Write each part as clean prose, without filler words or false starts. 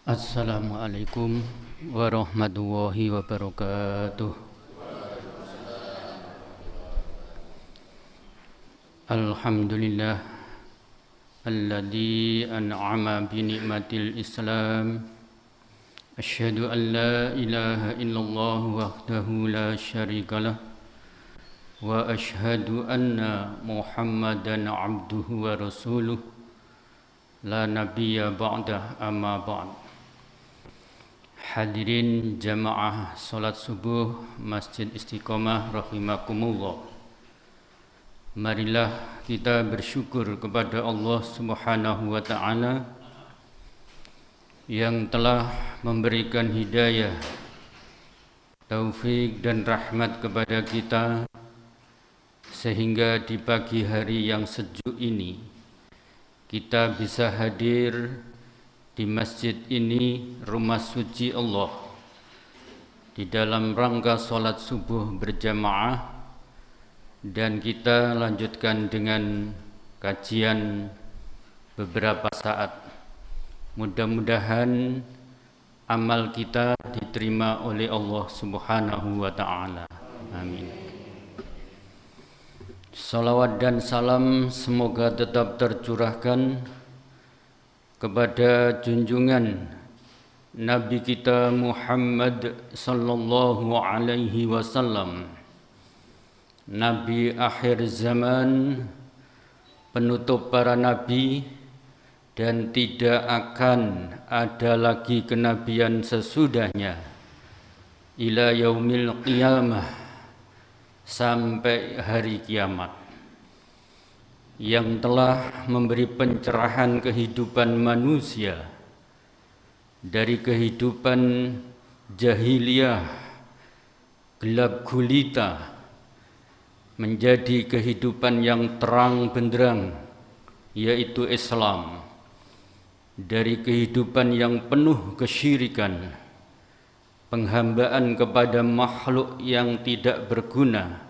Assalamualaikum warahmatullahi wabarakatuh. Alhamdulillah alladzi an'ama bi ni'matil Islam. Asyhadu an la ilaha illallah wahdahu la syarikalah wa asyhadu anna Muhammadan abduhu wa rasuluh la nabiyya ba'dah amma ba'd. Hadirin jamaah salat subuh Masjid Istiqomah rahimakumullah. Marilah kita bersyukur kepada Allah Subhanahu wa taala yang telah memberikan hidayah, taufik dan rahmat kepada kita sehingga di pagi hari yang sejuk ini kita bisa hadir di masjid ini, rumah suci Allah, di dalam rangka sholat subuh berjamaah, dan kita lanjutkan dengan kajian beberapa saat. Mudah-mudahan amal kita diterima oleh Allah Subhanahu wa ta'ala. Amin. Salawat dan salam semoga tetap tercurahkan kepada junjungan Nabi kita Muhammad sallallahu alaihi wasallam, Nabi akhir zaman, penutup para nabi, dan tidak akan ada lagi kenabian sesudahnya ila yaumil qiyamah, sampai hari kiamat, yang telah memberi pencerahan kehidupan manusia dari kehidupan jahiliyah gelap gulita menjadi kehidupan yang terang benderang, yaitu Islam, dari kehidupan yang penuh kesyirikan, penghambaan kepada makhluk yang tidak berguna,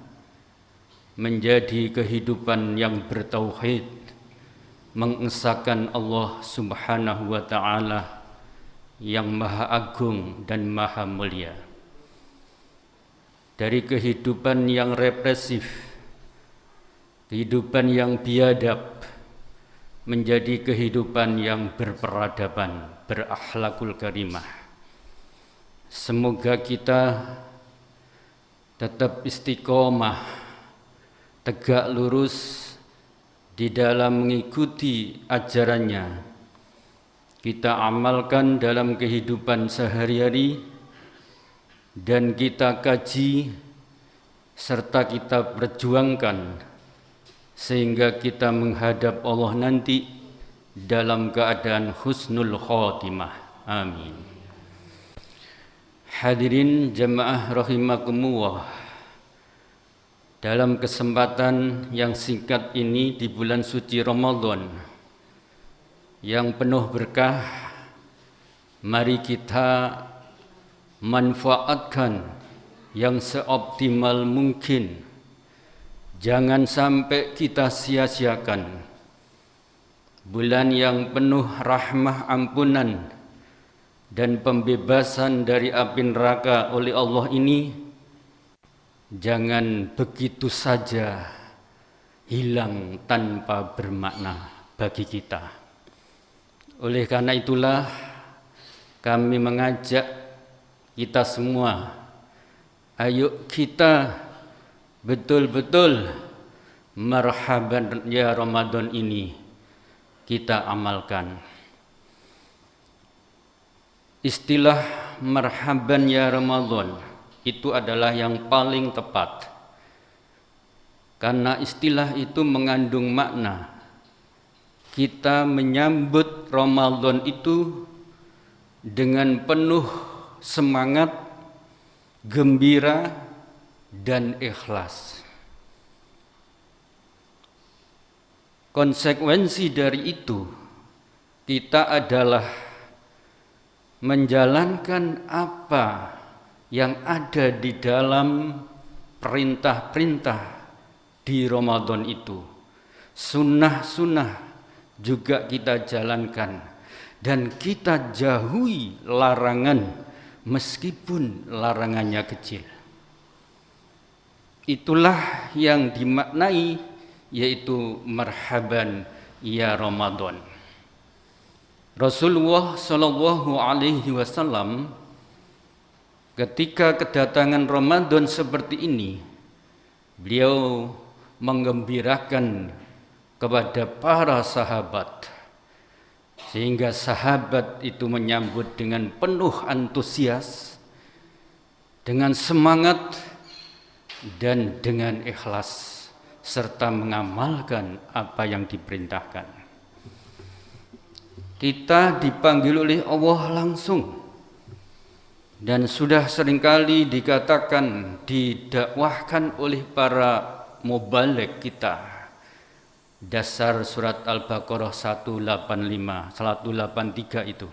menjadi kehidupan yang bertauhid, mengesahkan Allah Subhanahu wa ta'ala yang maha agung dan maha mulia. Dari kehidupan yang represif, kehidupan yang biadab, menjadi kehidupan yang berperadaban, berakhlakul karimah. Semoga kita tetap istiqomah, tegak lurus di dalam mengikuti ajarannya, kita amalkan dalam kehidupan sehari-hari, dan kita kaji serta kita perjuangkan sehingga kita menghadap Allah nanti dalam keadaan husnul khotimah. Amin. Hadirin jamaah rahimakumullah. Dalam kesempatan yang singkat ini di bulan suci Ramadan yang penuh berkah, mari kita manfaatkan yang seoptimal mungkin. Jangan sampai kita sia-siakan bulan yang penuh rahmah ampunan dan pembebasan dari api neraka oleh Allah ini. Jangan begitu saja hilang tanpa bermakna bagi kita. Oleh karena itulah kami mengajak kita semua, ayo kita betul-betul marhaban ya Ramadan ini kita amalkan. Istilah marhaban ya Ramadan itu adalah yang paling tepat, karena istilah itu mengandung makna. Kita menyambut Ramadan itu dengan penuh semangat, gembira, dan ikhlas. Konsekuensi dari itu, kita adalah menjalankan apa yang ada di dalam perintah-perintah di Ramadan itu. Sunnah-sunnah juga kita jalankan dan kita jauhi larangan meskipun larangannya kecil. Itulah yang dimaknai yaitu marhaban ya Ramadan. Rasulullah sallallahu alaihi wasallam ketika kedatangan Ramadan seperti ini, beliau menggembirakan kepada para sahabat, sehingga sahabat itu menyambut dengan penuh antusias, dengan semangat dan dengan ikhlas, serta mengamalkan apa yang diperintahkan. Kita dipanggil oleh Allah langsung, dan sudah seringkali dikatakan, didakwahkan oleh para mubaligh kita. Dasar surat Al-Baqarah 183 itu.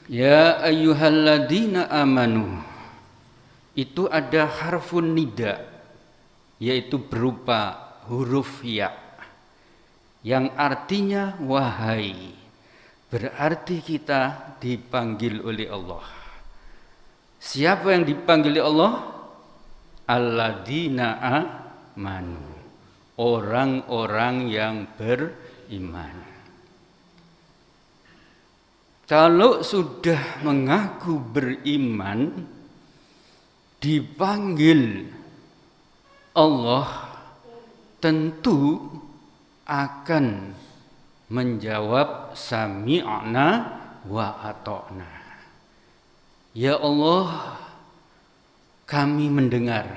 Ya ayyuhalladzina amanu. Itu ada harfun nida, yaitu berupa huruf ya, yang artinya wahai. Berarti kita dipanggil oleh Allah. Siapa yang dipanggil oleh Allah? Alladzina amanu, orang-orang yang beriman. Kalau sudah mengaku beriman, dipanggil Allah, tentu akan menjawab sami'na wa ata'na. Ya Allah, kami mendengar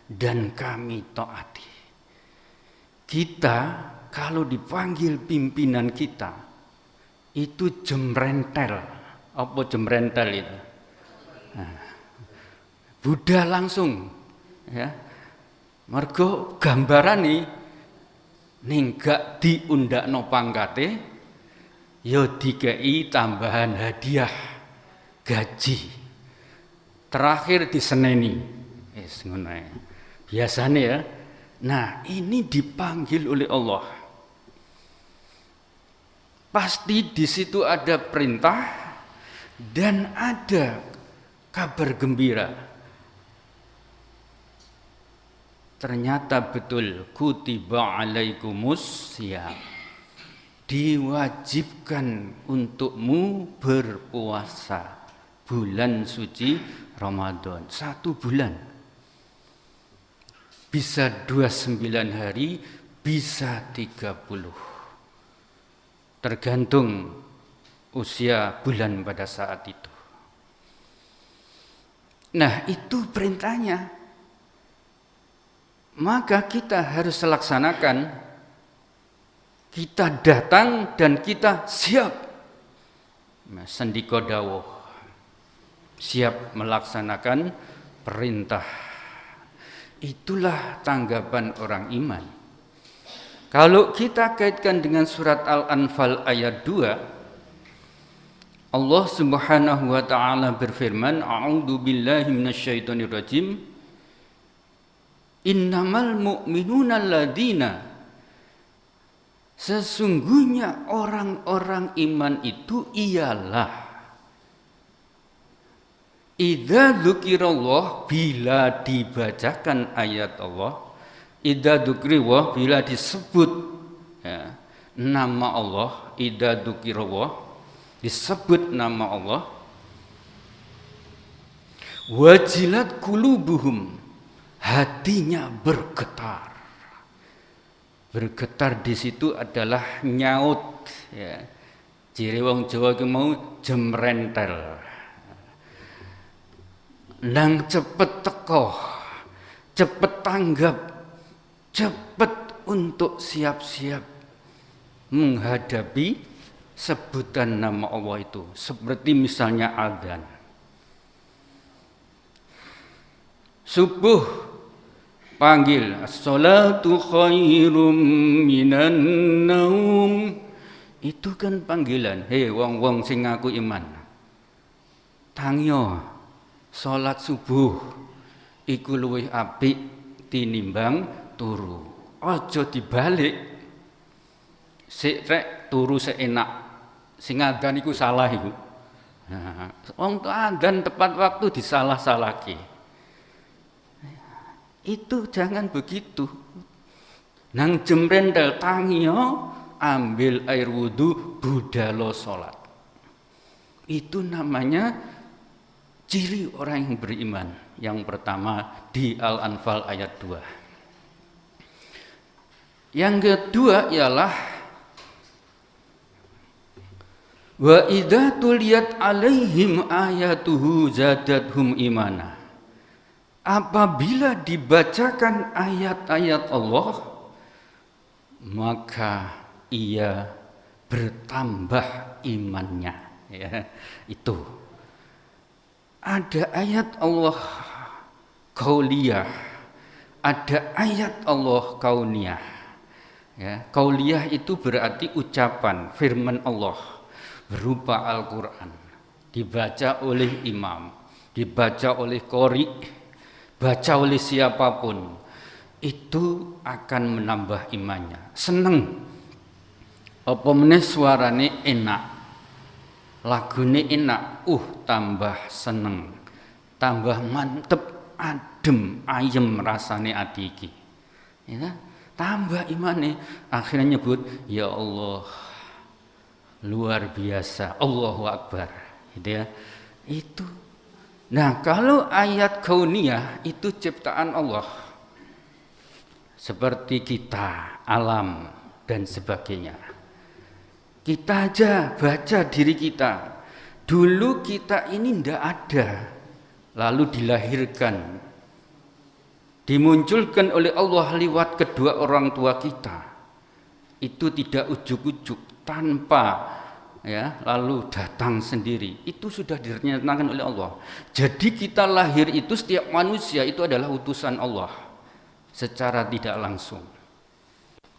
dan kami taati. Kita kalau dipanggil pimpinan kita itu jemrentel. Apa jemrentel itu? Buddha langsung, ya. Mergo gambarane ning gak diundakno pangkate, ya dikei tambahan hadiah gaji. Terakhir diseneni. Wis ngono ae. Biasane ya. Nah, ini dipanggil oleh Allah. Pasti di situ ada perintah dan ada kabar gembira. Ternyata betul, kutiba alaikumus syiyam, diwajibkan untukmu berpuasa bulan suci Ramadan, 1 bulan. Bisa 29 hari, bisa 30, tergantung usia bulan pada saat itu. Nah, itu perintahnya. Maka kita harus laksanakan. Kita datang dan kita siap. Sendika dawuh, siap melaksanakan perintah. Itulah tanggapan orang iman. Kalau kita kaitkan dengan surat Al-Anfal ayat 2, Allah Subhanahu wa taala berfirman, a'udzu billahi minasyaitonir rajim. Innamal mu'minuna alladzina, sesungguhnya orang-orang iman itu ialah idza dzukirallah, bila dibacakan ayat Allah, idza dzukirallah, bila disebut ya, nama Allah, idza dzukirallah, disebut nama Allah, wajilat qulubuhum, hatinya bergetar. Bergetar di situ adalah nyaut, ya. Ciri wong Jawa ki mau jemrentel. Nang cepet teko, cepet tanggap, cepet untuk siap-siap menghadapi sebutan nama Allah itu. Seperti misalnya adzan. Subuh panggil, as-salatu khairum minan naum. Itu kan panggilan, hei wong-wong sing ngaku iman, tangyo salat subuh iku luwih apik tinimbang turu. Aja dibalik, sik rek turu seenak, sing adzan iku salah iku. Nah, wong adzan tepat waktu disalah-salahke. Itu jangan begitu. Nang jemrentel tangiyo, ambil air wudu, budalo salat. Itu namanya ciri orang yang beriman. Yang pertama di Al-Anfal ayat 2. Yang kedua ialah wa idza tuliyat alaihim ayatuhu zadathum imana. Apabila dibacakan ayat-ayat Allah, maka ia bertambah imannya. Ya, itu. Ada ayat Allah qauliyah, ada ayat Allah kauniyah. Ya, qauliyah itu berarti ucapan firman Allah berupa Al-Quran, dibaca oleh imam, dibaca oleh qori, baca oleh siapapun, itu akan menambah imannya. Seneng, apa meneh suarane enak, lagune enak, tambah seneng, tambah mantep, adem, ayem rasane ati iki. Ya, tambah imane, akhirnya nyebut ya Allah, luar biasa, Allahu Akbar, gitu ya. Itu. Nah, kalau ayat kauniyah itu ciptaan Allah, seperti kita, alam dan sebagainya. Kita aja baca diri kita. Dulu kita ini ndak ada, lalu dilahirkan, dimunculkan oleh Allah lewat kedua orang tua kita. Itu tidak ujuk-ujuk, tanpa lalu datang sendiri. Itu sudah direncanakan oleh Allah. Jadi kita lahir itu, setiap manusia itu adalah utusan Allah secara tidak langsung.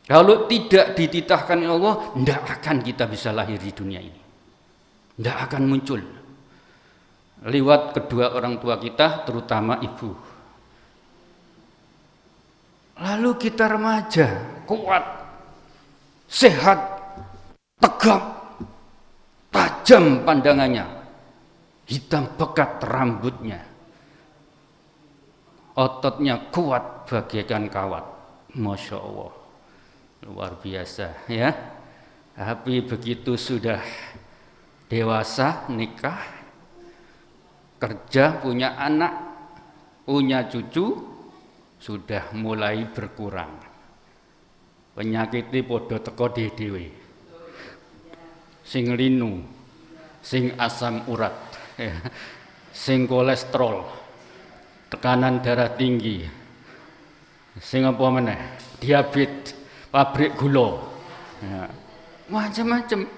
Kalau tidak dititahkan oleh Allah, tidak akan kita bisa lahir di dunia ini, tidak akan muncul lewat kedua orang tua kita, terutama ibu. Lalu kita remaja, kuat, sehat, tegap, tajam pandangannya, hitam pekat rambutnya, ototnya kuat bagaikan kawat. Masya Allah, luar biasa ya. Tapi begitu sudah dewasa, nikah, kerja, punya anak, punya cucu, sudah mulai berkurang. Penyakitnya podo teko dhewe, sing linu, sing asam urat, sing kolesterol, tekanan darah tinggi, sing apa meneh, diabetes, pabrik gula, ya, macam-macam.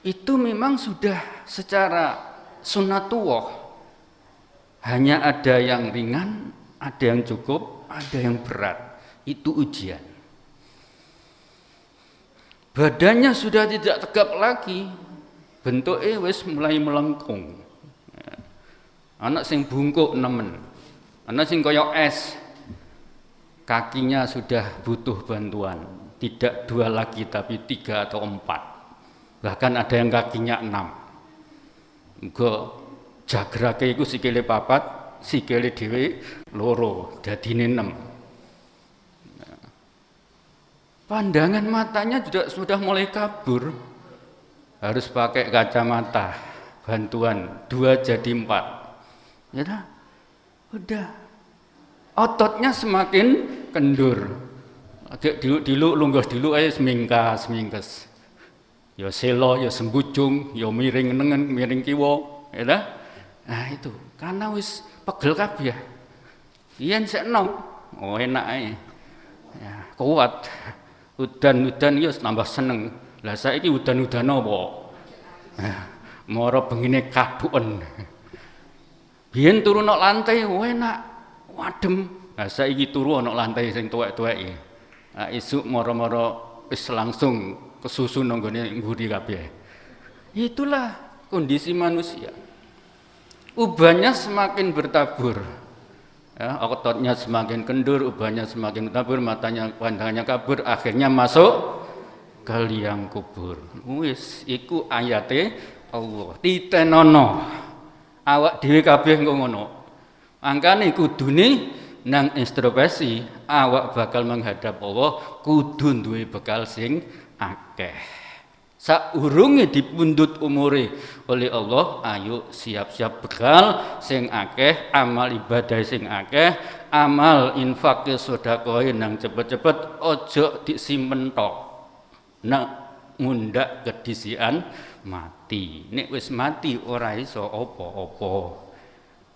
Itu memang sudah secara sunatullah. Hanya ada yang ringan, ada yang cukup, ada yang berat. Itu ujian. Badannya sudah tidak tegap lagi, bentuknya wis mulai melengkung. Anak sing bungkuk nemen, anak sing koyok es, kakinya sudah butuh bantuan, tidak 2 lagi tapi 3 atau 4, bahkan ada yang kakinya 6. Muga jagrake iku sikile 4, sikile dhewe 2, dadine 6. Pandangan matanya juga sudah mulai kabur, harus pakai kacamata, bantuan 2 jadi 4. Ya, udah. Ototnya semakin kendur. Diluk lunggah diluk ae semingkes. Ya selo, ya sembujung, ya miring nengen, miring kiwa, ya dah. Nah itu, karena wis pegel kabeh. Yen sek enom, oh enak ae. Ya, kuat. Udan-udan ya tambah seneng. Lah saiki udan-udan apa? Mara bengine kaduken. Biyen turu nang lantai enak, wadem. Lah saiki turu nang lantai sing tuwek-tuweki. Nah, isuk mara-mara wis langsung kesusu nang gone mburi kabeh. Itulah kondisi manusia. Ubannya semakin bertabur. Ya, ototnya semakin kendur, ubannya semakin bertabur, matanya, pandangannya kabur, akhirnya masuk ke liang kubur. Wis iku ayate Allah. Titenono. Awak dhewe kabeh engko ngono. Mangkane kudune nang introspeksi, awak bakal menghadap Allah kudu duwe bekal sing akeh. Saurunge dipundhut umure oleh Allah, ayo siap-siap bekal sing akeh, amal ibadah sing akeh, amal infak sedekah nang cepet-cepet, ojo disimpen tok. Nak mundak kedisian mati. Nek wis mati ora iso apa-apa.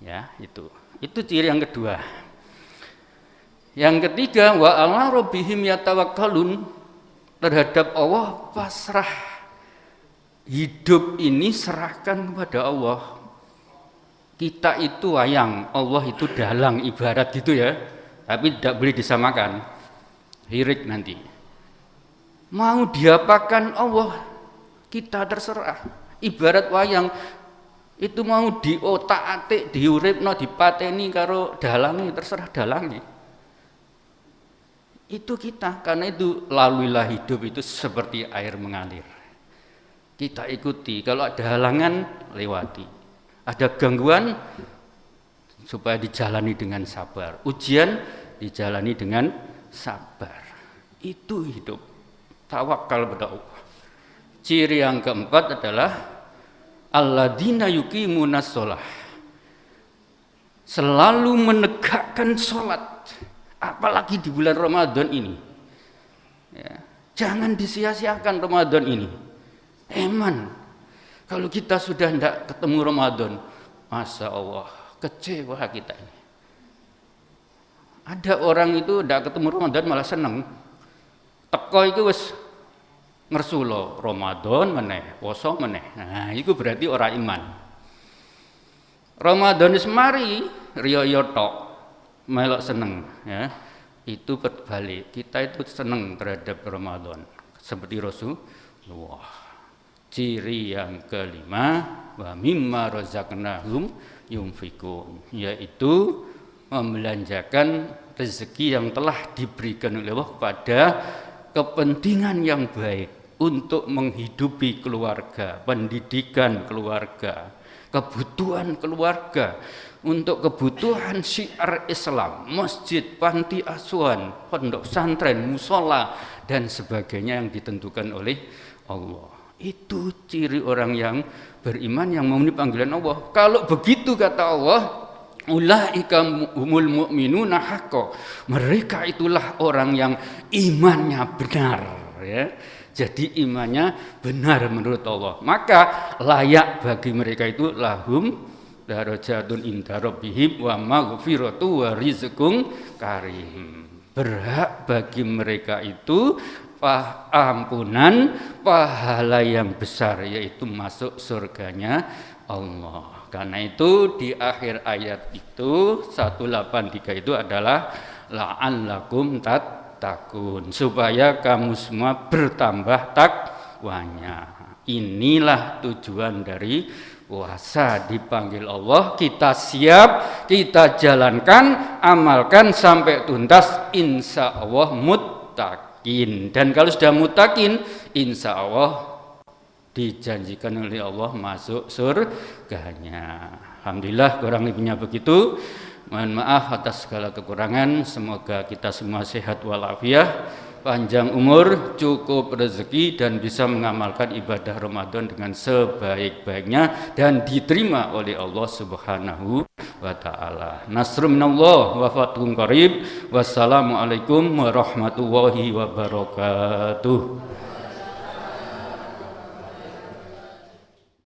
Ya, itu. Itu ciri yang kedua. Yang ketiga, wa 'ala rabbihim yatawakkalun, terhadap Allah pasrah. Hidup ini serahkan kepada Allah. Kita itu wayang, Allah itu dalang, ibarat gitu ya. Tapi tidak boleh disamakan. Hirik nanti. Mau diapakan Allah, kita terserah. Ibarat wayang, itu mau diotak-atik, diuripno, dipateni karo dalangi, terserah dalangi. Itu kita, karena itu laluilah hidup itu seperti air mengalir. Kita ikuti, kalau ada halangan lewati, ada gangguan supaya dijalani dengan sabar, ujian dijalani dengan sabar. Itu hidup, tawakal pada Allah. Ciri yang keempat adalah alladzina yuqimunas shalah, selalu menegakkan sholat, apalagi di bulan Ramadan ini. Ya, jangan disia-siakan Ramadan ini. Eman, kalau kita sudah tidak ketemu Ramadan, Masya Allah, kecewa kita ini. Ada orang itu tidak ketemu Ramadan malah seneng. Teko itu wis ngersulo Ramadan meneh, poso meneh. Nah, itu berarti orang iman. Ramadan wis mari, riyo tok, melok seneng, ya. Itu berbalik. Kita itu seneng terhadap Ramadan seperti Rasulullah. Ciri yang kelima, wa mimma razaqnahum yunfikun, yaitu membelanjakan rezeki yang telah diberikan oleh Allah kepada kepentingan yang baik untuk menghidupi keluarga, pendidikan keluarga, kebutuhan keluarga, untuk kebutuhan syiar Islam, masjid, panti asuhan, pondok pesantren, musola dan sebagainya yang ditentukan oleh Allah. Itu ciri orang yang beriman yang memenuhi panggilan Allah. Kalau begitu kata Allah, ulaika humul mu'minuna haqqo, mereka itulah orang yang imannya benar, ya. Jadi imannya benar menurut Allah. Maka layak bagi mereka itu lahum darajatun inda rabbihim wa maghfiratu wa rizqun karim. Berhak bagi mereka itu ampunan, pahala yang besar, yaitu masuk surganya Allah. Karena itu di akhir ayat itu 183 itu adalah la'allakum tattaqun, supaya kamu semua bertambah takwanya. Inilah tujuan dari puasa, dipanggil Allah, kita siap, kita jalankan, amalkan sampai tuntas, insya Allah muttaqin. Dan kalau sudah muttaqin, insya Allah dijanjikan oleh Allah masuk surganya. Alhamdulillah, kurang lebihnya begitu. Mohon maaf atas segala kekurangan. Semoga kita semua sehat walafiat, panjang umur, cukup rezeki, dan bisa mengamalkan ibadah Ramadan dengan sebaik-baiknya dan diterima oleh Allah Subhanahu wa ta'ala. Nasrun minallah wa fathun qarib. Wassalamualaikum warahmatullahi wabarakatuh.